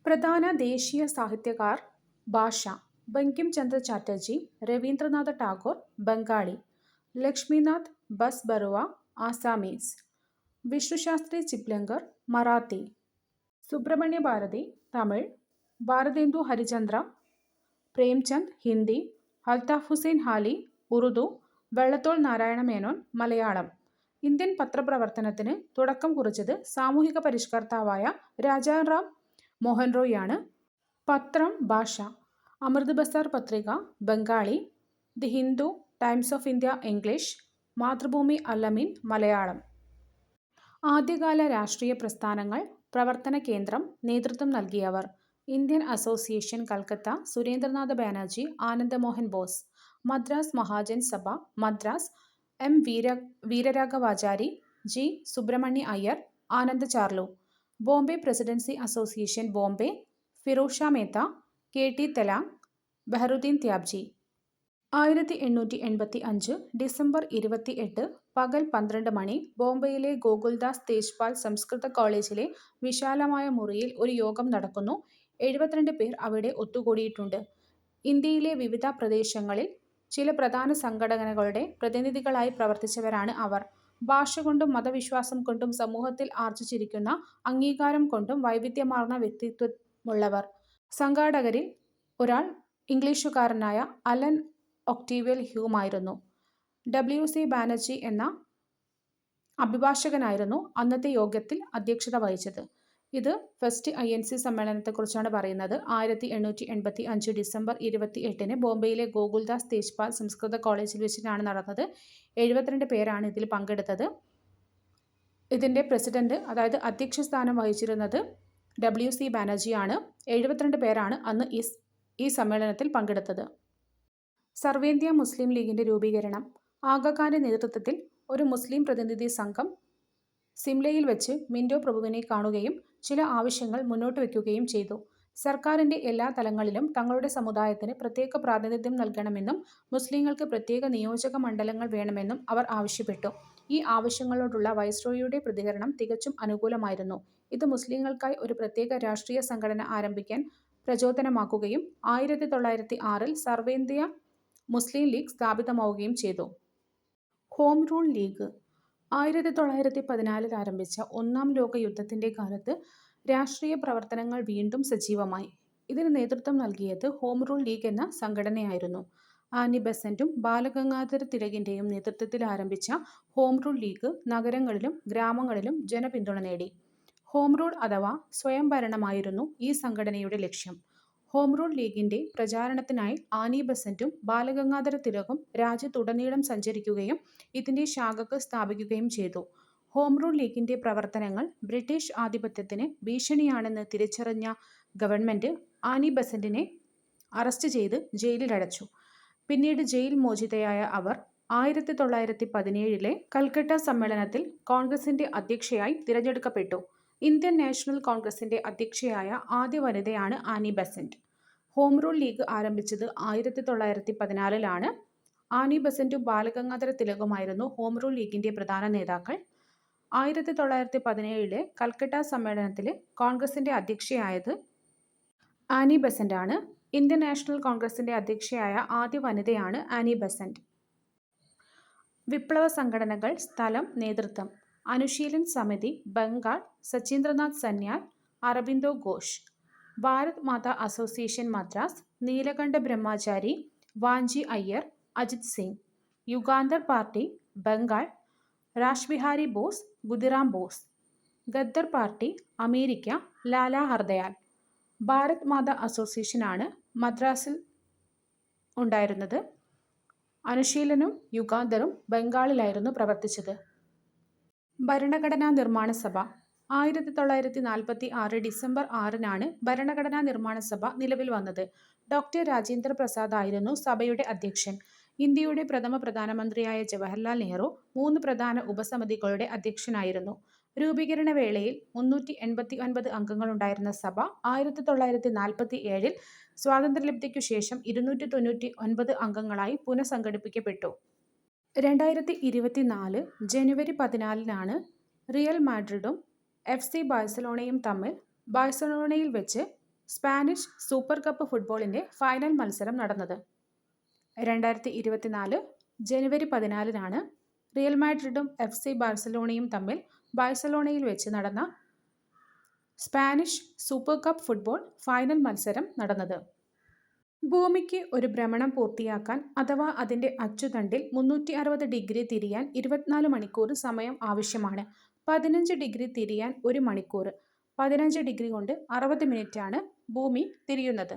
പ്രധാന ദേശീയ സാഹിത്യകാർ ഭാഷ ബങ്കിം ചന്ദ്ര ചാറ്റർജി, രവീന്ദ്രനാഥ ടാഗോർ ബംഗാളി, ലക്ഷ്മിനാഥ് ബസ് ബറുവ ആസാമീസ്, വിഷ്ണുശാസ്ത്രി ചിപ്ലങ്കർ മറാത്തി, സുബ്രഹ്മണ്യ ഭാരതി തമിഴ്, ഭാരതേന്ദു ഹരിചന്ദ്ര പ്രേംചന്ദ് ഹിന്ദി, അൽതാഫ് ഹുസൈൻ ഹാലി ഉറുദു, വെള്ളത്തോൾ നാരായണ മേനോൻ മലയാളം. ഇന്ത്യൻ പത്രപ്രവർത്തനത്തിന് തുടക്കം കുറിച്ചത് സാമൂഹിക പരിഷ്കർത്താവായ രാജാറാം മോഹൻ റോയിയാണ്. പത്രം ഭാഷ Amrit Bazar Patrika Bengali, the Hindu, Times of India English, Mathrubhumi Alameen Malayalam. ആദ്യകാല രാഷ്ട്രീയ പ്രസ്ഥാനങ്ങൾ പ്രവർത്തന കേന്ദ്രം നേതൃത്വം നൽകിയവർ: Indian association Calcutta Surendranath Banerjee Anandamohan Bose, Madras Mahajan Sabha Madras M Veeraraghavachari, G Subramania Iyer, Ananda Charlu, Bombay presidency association Bombay Firoz Shah Mehta, K T Telang, Badruddin Tyabji. 1885 December 28 പകൽ 12 മണി ബോംബെയിലെ ഗോകുൽദാസ് തേജ്പാൽ സംസ്കൃത കോളേജിലെ വിശാലമായ മുറിയിൽ ഒരു യോഗം നടക്കുന്നു. 72 പേർ അവിടെ ഒത്തുകൂടിയിട്ടുണ്ട്. ഇന്ത്യയിലെ വിവിധ പ്രദേശങ്ങളിൽ ചില പ്രധാന സംഘടനകളുടെ പ്രതിനിധികളായി പ്രവർത്തിച്ചവരാണ് അവർ. ഭാഷ കൊണ്ടും മതവിശ്വാസം കൊണ്ടും സമൂഹത്തിൽ ആർജിച്ചിരിക്കുന്ന അംഗീകാരം കൊണ്ടും വൈവിധ്യമാർന്ന വ്യക്തിത്വമുള്ളവർ. സംഘാടകരിൽ ഒരാൾ ഇംഗ്ലീഷുകാരനായ അലൻ ഒക്ടേവിയൽ ഹ്യൂമായിരുന്നു. W.C. ബാനർജി എന്ന അഭിഭാഷകനായിരുന്നു അന്നത്തെ യോഗത്തിൽ അധ്യക്ഷത വഹിച്ചത്. ഇത് ഫസ്റ്റ് INC സമ്മേളനത്തെക്കുറിച്ചാണ് പറയുന്നത്. 1885 ഡിസംബർ 28 ബോംബെയിലെ ഗോകുൽദാസ് തേജ്പാൽ സംസ്കൃത കോളേജിൽ വെച്ചിട്ടാണ് നടന്നത്. 72 പേരാണ് ഇതിൽ പങ്കെടുത്തത്. ഇതിൻ്റെ പ്രസിഡന്റ്, അതായത് അധ്യക്ഷ സ്ഥാനം വഹിച്ചിരുന്നത് W.C. ബാനർജിയാണ്. 72 പേരാണ് അന്ന് ഈ സമ്മേളനത്തിൽ പങ്കെടുത്തത്. സർവേന്ത്യ മുസ്ലിം ലീഗിൻ്റെ രൂപീകരണം. ആഗഖാന്റെ നേതൃത്വത്തിൽ ഒരു മുസ്ലിം പ്രതിനിധി സംഘം സിംലയിൽ വെച്ച് മിന്റോ പ്രഭുവിനെ കാണുകയും ചില ആവശ്യങ്ങൾ മുന്നോട്ട് വയ്ക്കുകയും ചെയ്തു. സർക്കാരിൻ്റെ എല്ലാ തലങ്ങളിലും തങ്ങളുടെ സമുദായത്തിന് പ്രത്യേക പ്രാതിനിധ്യം നൽകണമെന്നും മുസ്ലിങ്ങൾക്ക് പ്രത്യേക നിയോജക മണ്ഡലങ്ങൾ വേണമെന്നും അവർ ആവശ്യപ്പെട്ടു. ഈ ആവശ്യങ്ങളോടുള്ള വൈസ്രോയിയുടെ പ്രതികരണം തികച്ചും അനുകൂലമായിരുന്നു. ഇത് മുസ്ലിങ്ങൾക്കായി ഒരു പ്രത്യേക രാഷ്ട്രീയ സംഘടന ആരംഭിക്കാൻ പ്രചോദനമാക്കുകയും 1906 സർവേന്ത്യ മുസ്ലിം ലീഗ് സ്ഥാപിതമാവുകയും ചെയ്തു. ഹോം റൂൾ ലീഗ് 1914 ആരംഭിച്ച ഒന്നാം ലോക യുദ്ധത്തിൻ്റെ കാലത്ത് രാഷ്ട്രീയ പ്രവർത്തനങ്ങൾ വീണ്ടും സജീവമായി. ഇതിന് നേതൃത്വം നൽകിയത് ഹോം റൂൾ ലീഗ് എന്ന സംഘടനയായിരുന്നു. ആനി ബസന്റും ബാലഗംഗാധര തിലകിൻ്റെയും നേതൃത്വത്തിൽ ആരംഭിച്ച ഹോം റൂൾ ലീഗ് നഗരങ്ങളിലും ഗ്രാമങ്ങളിലും ജനപിന്തുണ നേടി. ഹോം റൂൾ അഥവാ സ്വയംഭരണമായിരുന്നു ഈ സംഘടനയുടെ ലക്ഷ്യം. ഹോം റൂൾ ലീഗിൻ്റെ പ്രചാരണത്തിനായി ആനി ബസന്റും ബാലഗംഗാധര തിലകും രാജ്യത്തുടനീളം സഞ്ചരിക്കുകയും ഇതിൻ്റെ ശാഖകൾ സ്ഥാപിക്കുകയും ചെയ്തു. ഹോം റൂൾ ലീഗിൻ്റെ പ്രവർത്തനങ്ങൾ ബ്രിട്ടീഷ് ആധിപത്യത്തിന് ഭീഷണിയാണെന്ന് തിരിച്ചറിഞ്ഞ ഗവൺമെൻറ് ആനി ബസന്റിനെ അറസ്റ്റ് ചെയ്ത് ജയിലിലടച്ചു. പിന്നീട് ജയിൽ മോചിതയായ അവർ 1917 കൽക്കട്ട സമ്മേളനത്തിൽ കോൺഗ്രസിൻ്റെ അധ്യക്ഷയായി തിരഞ്ഞെടുക്കപ്പെട്ടു. ഇന്ത്യൻ നാഷണൽ കോൺഗ്രസിൻ്റെ അധ്യക്ഷയായ ആദ്യ വനിതയാണ് Annie Besant. Home rule league ആരംഭിച്ചത് 1914 ആനി ബസന്റും ബാലഗംഗാധര തിലകുമായിരുന്നു ഹോം റൂൾ ലീഗിൻ്റെ പ്രധാന നേതാക്കൾ. 1917 കൽക്കട്ട സമ്മേളനത്തിൽ കോൺഗ്രസിൻ്റെ അധ്യക്ഷയായത് ആനി ബസന്റാണ്. ഇന്ത്യൻ നാഷണൽ കോൺഗ്രസിൻ്റെ അധ്യക്ഷയായ ആദ്യ വനിതയാണ് ആനി ബസന്റ്. വിപ്ലവ സംഘടനകൾ. സ്ഥലം, നേതൃത്വം: Anushilan Samiti Bengal Sachindranath Sanyal, Aurobindo Ghosh. Bharat Mata association Madras Neelakanta Brahmachari, Vanchi Iyer, Ajit Singh. Jugantar party Bengal Rashbehari Bose, Khudiram Bose. Ghadar party America Lala Hardayal. Bharat Mata അസോസിയേഷനാണ് മദ്രാസിൽ ഉണ്ടായിരുന്നത്. അനുശീലനും യുഗാന്തറും ബംഗാളിലായിരുന്നു പ്രവർത്തിച്ചത്. ഭരണഘടനാ നിർമ്മാണ സഭ 1946 ഡിസംബർ 6 ഭരണഘടനാ നിർമ്മാണ സഭ നിലവിൽ വന്നത്. ഡോക്ടർ രാജേന്ദ്ര പ്രസാദ് ആയിരുന്നു സഭയുടെ അധ്യക്ഷൻ. ഇന്ത്യയുടെ പ്രഥമ പ്രധാനമന്ത്രിയായ ജവഹർലാൽ നെഹ്റു 3 പ്രധാന ഉപസമിതികളുടെ അധ്യക്ഷനായിരുന്നു. രൂപീകരണ വേളയിൽ 389 അംഗങ്ങളുണ്ടായിരുന്ന സഭ 1947 സ്വാതന്ത്ര്യലബ്ധിക്കു ശേഷം 299 അംഗങ്ങളായി പുനഃസംഘടിപ്പിക്കപ്പെട്ടു. 2024 ജനുവരി 14 റിയൽ മാഡ്രിഡും FC ബാഴ്സലോണയും തമ്മിൽ ബാഴ്സലോണയിൽ വെച്ച് സ്പാനിഷ് സൂപ്പർ കപ്പ് ഫുട്ബോളിൻ്റെ ഫൈനൽ മത്സരം നടന്നത്? 2024 ജനുവരി 14-നാണ് റിയൽ മാഡ്രിഡും FC ബാഴ്സലോണയും തമ്മിൽ ബാഴ്സലോണയിൽ വെച്ച് നടന്ന Spanish super cup football final മത്സരം നടന്നത്. ഭൂമിക്ക് ഒരു ഭ്രമണം പൂർത്തിയാക്കാൻ അഥവാ അതിൻ്റെ അച്ചുതണ്ടിൽ 360 ഡിഗ്രി തിരിയാൻ 24 മണിക്കൂർ സമയം ആവശ്യമാണ്. 15 ഡിഗ്രി തിരിയാൻ 1 മണിക്കൂർ. 15 ഡിഗ്രി കൊണ്ട് 60 മിനിറ്റാണ് ഭൂമി തിരിയുന്നത്.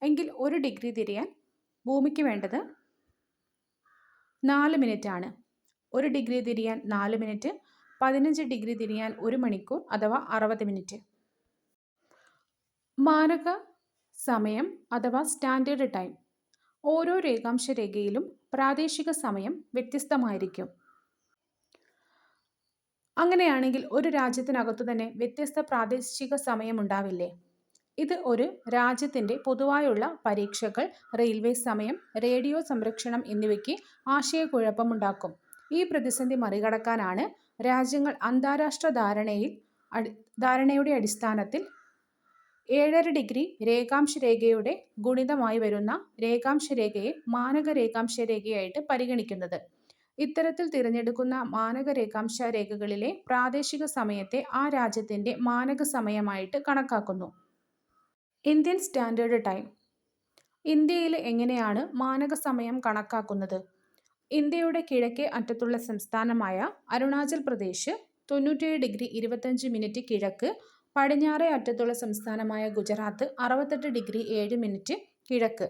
എങ്കിൽ 1 ഡിഗ്രി തിരിയാൻ ഭൂമിക്ക് വേണ്ടത് 4 മിനിറ്റാണ്. 1 ഡിഗ്രി തിരിയാൻ 4 മിനിറ്റ്, 15 ഡിഗ്രി തിരിയാൻ 1 മണിക്കൂർ അഥവാ 60 മിനിറ്റ്. മാനക സമയം അഥവാ സ്റ്റാൻഡേർഡ് ടൈം. ഓരോ രേഖാംശ രേഖയിലും പ്രാദേശിക സമയം വ്യത്യസ്തമായിരിക്കും. അങ്ങനെയാണെങ്കിൽ ഒരു രാജ്യത്തിനകത്തു തന്നെ വ്യത്യസ്ത പ്രാദേശിക സമയമുണ്ടാവില്ലേ? ഇത് ഒരു രാജ്യത്തിൻ്റെ പൊതുവായുള്ള പരീക്ഷകൾ, റെയിൽവേ സമയം, റേഡിയോ സംരക്ഷണം എന്നിവയ്ക്ക് ആശയക്കുഴപ്പമുണ്ടാക്കും. ഈ പ്രതിസന്ധി മറികടക്കാനാണ് രാജ്യങ്ങൾ അന്താരാഷ്ട്ര ധാരണയുടെ അടിസ്ഥാനത്തിൽ 7½ ഡിഗ്രി രേഖാംശ രേഖയുടെ ഗുണിതമായി വരുന്ന രേഖാംശ രേഖയെ മാനക രേഖാംശ രേഖയായിട്ട് പരിഗണിക്കുന്നത്. ഇത്തരത്തിൽ തിരഞ്ഞെടുക്കുന്ന മാനക രേഖാംശ രേഖകളിലെ പ്രാദേശിക സമയത്തെ ആ രാജ്യത്തിൻ്റെ മാനക സമയമായിട്ട് കണക്കാക്കുന്നു. Indian standard time. ഇന്ത്യയിൽ എങ്ങനെയാണ് മാനക സമയം കണക്കാക്കുന്നത്? ഇന്ത്യയുടെ കിഴക്കേ അറ്റത്തുള്ള സംസ്ഥാനമായ അരുണാചൽ പ്രദേശ് 97 ഡിഗ്രി 25 മിനിറ്റ് കിഴക്ക്, പടിഞ്ഞാറേ അറ്റത്തുള്ള സംസ്ഥാനമായ ഗുജറാത്ത് 68 ഡിഗ്രി 7 മിനിറ്റ് കിഴക്ക്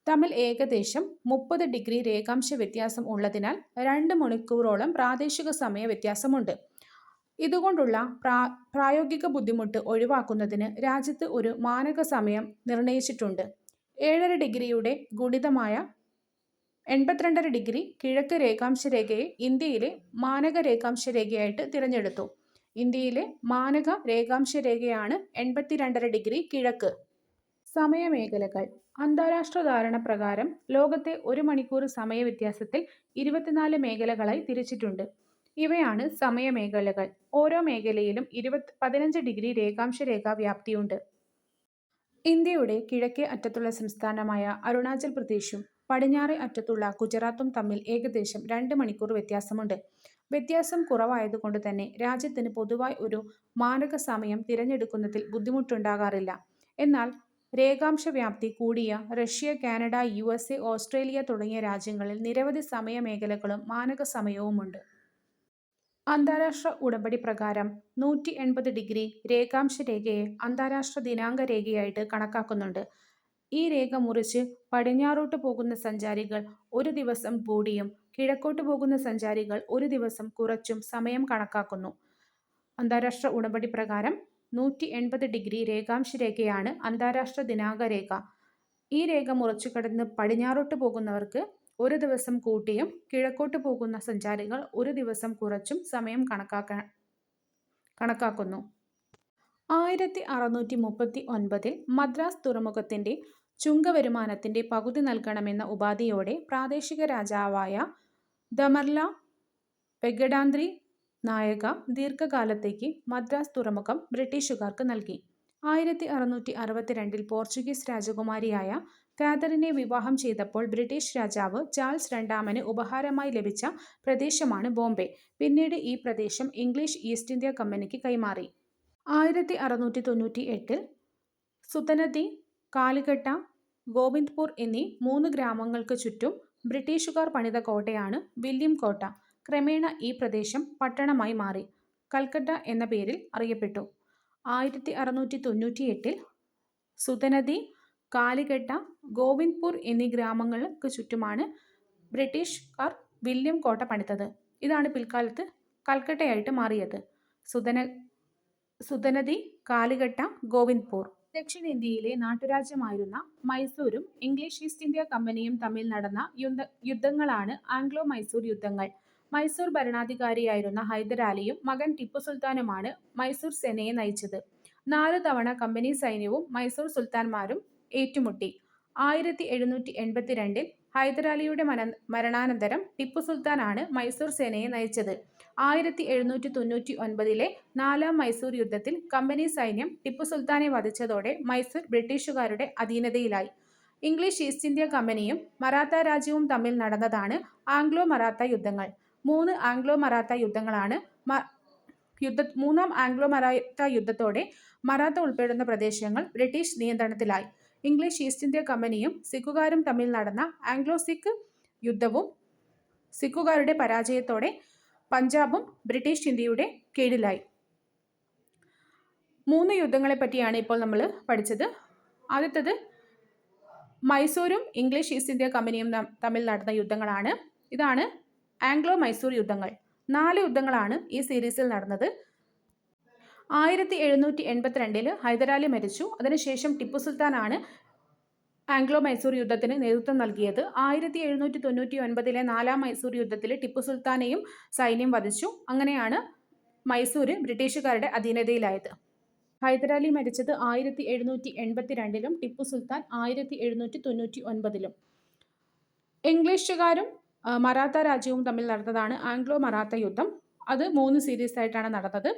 തമ്മിൽ ഏകദേശം 30 ഡിഗ്രി രേഖാംശ വ്യത്യാസം ഉള്ളതിനാൽ 2 മണിക്കൂറോളം പ്രാദേശിക സമയ വ്യത്യാസമുണ്ട്. ഇതുകൊണ്ടുള്ള പ്രായോഗിക ബുദ്ധിമുട്ട് ഒഴിവാക്കുന്നതിന് രാജ്യത്ത് ഒരു മാനക സമയം നിർണയിച്ചിട്ടുണ്ട്. 7½ ഡിഗ്രിയുടെ ഗുണിതമായ 82½ ഡിഗ്രി കിഴക്ക് രേഖാംശ രേഖയെ ഇന്ത്യയിലെ മാനക രേഖാംശ രേഖയായിട്ട് തിരഞ്ഞെടുത്തു. ഇന്ത്യയിലെ മാനക രേഖാംശ രേഖയാണ് 82½ ഡിഗ്രി കിഴക്ക്. സമയമേഖലകൾ. അന്താരാഷ്ട്ര ധാരണ പ്രകാരം ലോകത്തെ 1 മണിക്കൂർ സമയ വ്യത്യാസത്തിൽ 24 മേഖലകളായി തിരിച്ചിട്ടുണ്ട്. ഇവയാണ് സമയമേഖലകൾ. ഓരോ മേഖലയിലും 15 ഡിഗ്രി രേഖാംശ രേഖാ വ്യാപ്തിയുണ്ട്. ഇന്ത്യയുടെ കിഴക്കേ അറ്റത്തുള്ള സംസ്ഥാനമായ അരുണാചൽ പ്രദേശും പടിഞ്ഞാറേ അറ്റത്തുള്ള ഗുജറാത്തും തമ്മിൽ ഏകദേശം 2 മണിക്കൂർ വ്യത്യാസമുണ്ട്. വ്യത്യാസം കുറവായതുകൊണ്ട് തന്നെ രാജ്യത്തിന് പൊതുവായി ഒരു മാനക സമയം തിരഞ്ഞെടുക്കുന്നതിൽ ബുദ്ധിമുട്ടുണ്ടാകാറില്ല. എന്നാൽ രേഖാംശ വ്യാപ്തി കൂടിയ റഷ്യ, കാനഡ, USA, ഓസ്ട്രേലിയ തുടങ്ങിയ രാജ്യങ്ങളിൽ നിരവധി സമയമേഖലകളും മാനക സമയവുമുണ്ട്. അന്താരാഷ്ട്ര ഉടമ്പടി പ്രകാരം 180 ഡിഗ്രി രേഖാംശ രേഖയെ അന്താരാഷ്ട്ര ദിനാങ്ക രേഖയായിട്ട് കണക്കാക്കുന്നുണ്ട്. ഈ രേഖ മുറിച്ച് പടിഞ്ഞാറോട്ട് പോകുന്ന സഞ്ചാരികൾ 1 ദിവസം കൂടിയും കിഴക്കോട്ട് പോകുന്ന സഞ്ചാരികൾ 1 ദിവസം കുറച്ചും സമയം കണക്കാക്കുന്നു. അന്താരാഷ്ട്ര ഉടമ്പടി പ്രകാരം 180 ഡിഗ്രി രേഖാംശ രേഖയാണ് അന്താരാഷ്ട്ര ദിനാങ്ക രേഖ. ഈ രേഖ മുറിച്ചു കടന്ന് പടിഞ്ഞാറോട്ട് പോകുന്നവർക്ക് 1 ദിവസം കൂട്ടിയും കിഴക്കോട്ട് പോകുന്ന സഞ്ചാരികൾ 1 ദിവസം കുറച്ചും സമയം കണക്കാക്കുന്നു. 1639 മദ്രാസ് തുറമുഖത്തിൻ്റെ ചുങ്കവരുമാനത്തിൻ്റെ പകുതി നൽകണമെന്ന ഉപാധിയോടെ പ്രാദേശിക രാജാവായ ദമർല വെങ്കടാദ്രി നായക ദീർഘകാലത്തേക്ക് മദ്രാസ് തുറമുഖം ബ്രിട്ടീഷുകാർക്ക് നൽകി. 1662 പോർച്ചുഗീസ് രാജകുമാരിയായ കാതറിനെ വിവാഹം ചെയ്തപ്പോൾ ബ്രിട്ടീഷ് രാജാവ് ചാൾസ് രണ്ടാമന് ഉപഹാരമായി ലഭിച്ച പ്രദേശമാണ് ബോംബെ. പിന്നീട് ഈ പ്രദേശം ഇംഗ്ലീഷ് ഈസ്റ്റ് ഇന്ത്യ കമ്പനിക്ക് കൈമാറി. 1698 സുതനദി, കാലിക്കട്ട, ഗോവിന്ദ്പൂർ എന്നീ 3 ഗ്രാമങ്ങൾക്ക് ചുറ്റും ബ്രിട്ടീഷുകാർ പണിത കോട്ടയാണ് വില്യം കോട്ട. ക്രമേണ ഈ പ്രദേശം പട്ടണമായി മാറി കൽക്കട്ട എന്ന പേരിൽ അറിയപ്പെട്ടു. 1698 സുതനദി, കാലിക്കട്ട, ഗോവിന്ദ്പൂർ എന്നീ ഗ്രാമങ്ങൾക്ക് ചുറ്റുമാണ് ബ്രിട്ടീഷുകാർ വില്യം കോട്ട പണിതത്. ഇതാണ് പിൽക്കാലത്ത് കൽക്കട്ടയായിട്ട് മാറിയത്. സുതനദി, കാലിക്കട്ട, ഗോവിന്ദ്പൂർ. ദക്ഷിണേന്ത്യയിലെ നാട്ടുരാജ്യമായിരുന്ന മൈസൂരും ഇംഗ്ലീഷ് ഈസ്റ്റ് ഇന്ത്യ കമ്പനിയും തമ്മിൽ നടന്ന യുദ്ധങ്ങളാണ് ആംഗ്ലോ മൈസൂർ യുദ്ധങ്ങൾ. മൈസൂർ ഭരണാധികാരിയായിരുന്ന ഹൈദരാലിയും മകൻ ടിപ്പു സുൽത്താനുമാണ് മൈസൂർ സേനയെ നയിച്ചത്. 4 തവണ കമ്പനി സൈന്യവും മൈസൂർ സുൽത്താന്മാരും ഏറ്റുമുട്ടി. 1782 ഹൈദരാലിയുടെ മരണാനന്തരം ടിപ്പു സുൽത്താനാണ് മൈസൂർ സേനയെ നയിച്ചത്. 1799 നാലാം മൈസൂർ യുദ്ധത്തിൽ കമ്പനി സൈന്യം ടിപ്പു സുൽത്താനെ വധിച്ചതോടെ മൈസൂർ ബ്രിട്ടീഷുകാരുടെ അധീനതയിലായി. ഇംഗ്ലീഷ് ഈസ്റ്റ് ഇന്ത്യ കമ്പനിയും മറാത്ത രാജ്യവും തമ്മിൽ നടന്നതാണ് ആംഗ്ലോ മറാത്ത യുദ്ധങ്ങൾ. മൂന്നാം ആംഗ്ലോ മറാത്ത യുദ്ധത്തോടെ മറാത്ത ഉൾപ്പെടുന്ന പ്രദേശങ്ങൾ ബ്രിട്ടീഷ് നിയന്ത്രണത്തിലായി. ഇംഗ്ലീഷ് ഈസ്റ്റ് ഇന്ത്യ കമ്പനിയും സിഖുകാരും തമ്മിൽ നടന്ന ആംഗ്ലോ സിഖ് യുദ്ധവും സിഖുകാരുടെ പരാജയത്തോടെ പഞ്ചാബും ബ്രിട്ടീഷ് ഇന്ത്യയുടെ കീഴിലായി. 3 യുദ്ധങ്ങളെ പറ്റിയാണ് ഇപ്പോൾ നമ്മൾ പഠിച്ചത്. ആദ്യത്തേത് മൈസൂരും ഇംഗ്ലീഷ് ഈസ്റ്റ് ഇന്ത്യ കമ്പനിയും തമ്മിൽ നടന്ന യുദ്ധങ്ങളാണ്. ഇതാണ് ആംഗ്ലോ മൈസൂർ യുദ്ധങ്ങൾ. 4 യുദ്ധങ്ങളാണ് ഈ സീരീസിൽ നടന്നത്. 1782 ഹൈദരാലി മരിച്ചു. അതിനുശേഷം ടിപ്പു സുൽത്താനാണ് ആംഗ്ലോ മൈസൂർ യുദ്ധത്തിന് നേതൃത്വം നൽകിയത്. 1799 നാലാം മൈസൂർ യുദ്ധത്തിൽ ടിപ്പു സുൽത്താനെയും സൈന്യം വധിച്ചു. അങ്ങനെയാണ് മൈസൂർ ബ്രിട്ടീഷുകാരുടെ അധീനതയിലായത്. ഹൈദരാലി മരിച്ചത് 1782 ടിപ്പു സുൽത്താൻ 1799. ഇംഗ്ലീഷുകാരും മറാത്ത രാജ്യവും തമ്മിൽ നടന്നതാണ് ആംഗ്ലോ മറാത്ത യുദ്ധം. അത് 3 സീരീസ് ആയിട്ടാണ് നടന്നത്.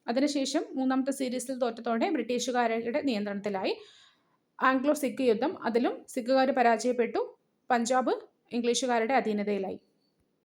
അതിനുശേഷം 3ാമത്തെ സീരീസിൽ തോറ്റതോടെ ബ്രിട്ടീഷുകാരുടെ നിയന്ത്രണത്തിലായി. ആംഗ്ലോ സിഖ് യുദ്ധം, അതിലും സിഖുകാർ പരാജയപ്പെട്ടു. പഞ്ചാബ് ഇംഗ്ലീഷുകാരുടെ അധീനതയിലായി.